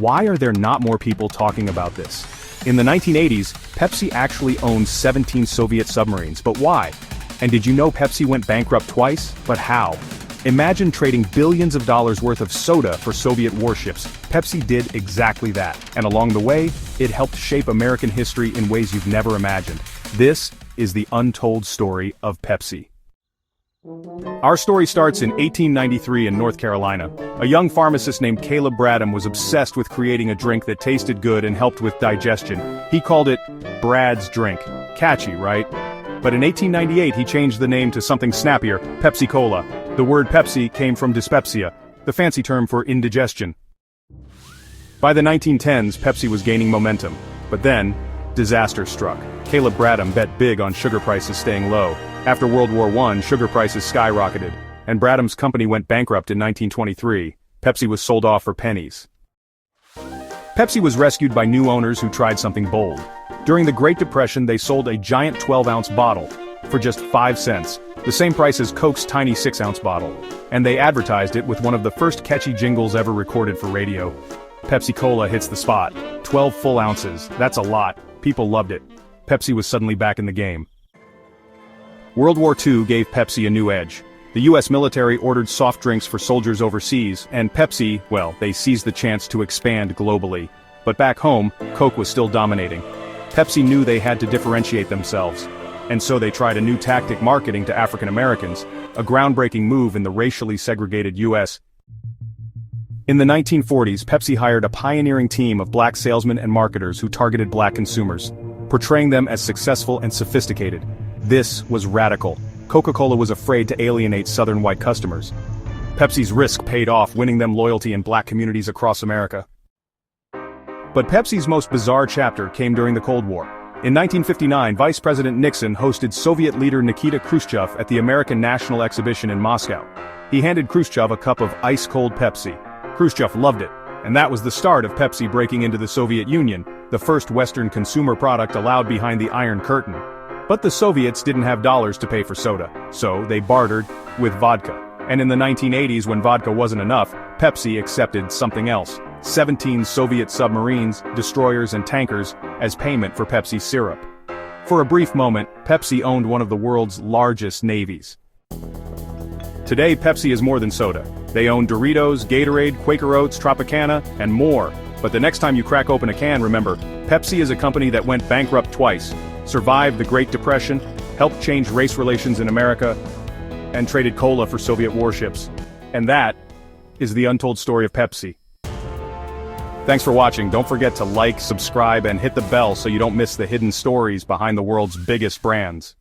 why are there not more people talking about this? In the 1980s, Pepsi actually owned 17 Soviet submarines, but why? And did you know Pepsi went bankrupt twice? But how? Imagine trading billions of dollars worth of soda for Soviet warships. Pepsi did exactly that, and along the way, it helped shape American history in ways you've never imagined. This is the untold story of Pepsi. Our story starts in 1893 in North Carolina. A young pharmacist named Caleb Bradham was obsessed with creating a drink that tasted good and helped with digestion. He called it Brad's Drink. Catchy, right? But in 1898 he changed the name to something snappier, Pepsi Cola. The word Pepsi came from dyspepsia, the fancy term for indigestion. By the 1910s, Pepsi was gaining momentum. But then, disaster struck. Caleb Bradham bet big on sugar prices staying low. After World War I, sugar prices skyrocketed, and Bradham's company went bankrupt in 1923. Pepsi was sold off for pennies. Pepsi was rescued by new owners who tried something bold. During the Great Depression, they sold a giant 12-ounce bottle for just 5 cents, the same price as Coke's tiny 6-ounce bottle. And they advertised it with one of the first catchy jingles ever recorded for radio. Pepsi Cola hits the spot. 12 full ounces, that's a lot. People loved it. Pepsi was suddenly back in the game. World War II gave Pepsi a new edge. The US military ordered soft drinks for soldiers overseas, and Pepsi, well, they seized the chance to expand globally. But back home, Coke was still dominating. Pepsi knew they had to differentiate themselves. And so they tried a new tactic marketing to African Americans, a groundbreaking move in the racially segregated US. In the 1940s, Pepsi hired a pioneering team of black salesmen and marketers who targeted black consumers, portraying them as successful and sophisticated. This was radical. Coca-Cola was afraid to alienate Southern white customers. Pepsi's risk paid off, winning them loyalty in black communities across America. But Pepsi's most bizarre chapter came during the Cold War. In 1959, Vice President Nixon hosted Soviet leader Nikita Khrushchev at the American National Exhibition in Moscow. He handed Khrushchev a cup of ice-cold Pepsi. Khrushchev loved it, and that was the start of Pepsi breaking into the Soviet Union, the first Western consumer product allowed behind the Iron Curtain. But the Soviets didn't have dollars to pay for soda, so they bartered with vodka. And in the 1980s, when vodka wasn't enough, Pepsi accepted something else: 17 Soviet submarines, destroyers and tankers as payment for Pepsi syrup. For a brief moment, Pepsi owned one of the world's largest navies. Today, Pepsi is more than soda. They own Doritos, Gatorade, Quaker Oats, Tropicana, and more. But the next time you crack open a can, remember, Pepsi is a company that went bankrupt twice, survived the Great Depression, helped change race relations in America, and traded cola for Soviet warships. And that is the untold story of Pepsi. Thanks for watching. Don't forget to like, subscribe, and hit the bell so you don't miss the hidden stories behind the world's biggest brands.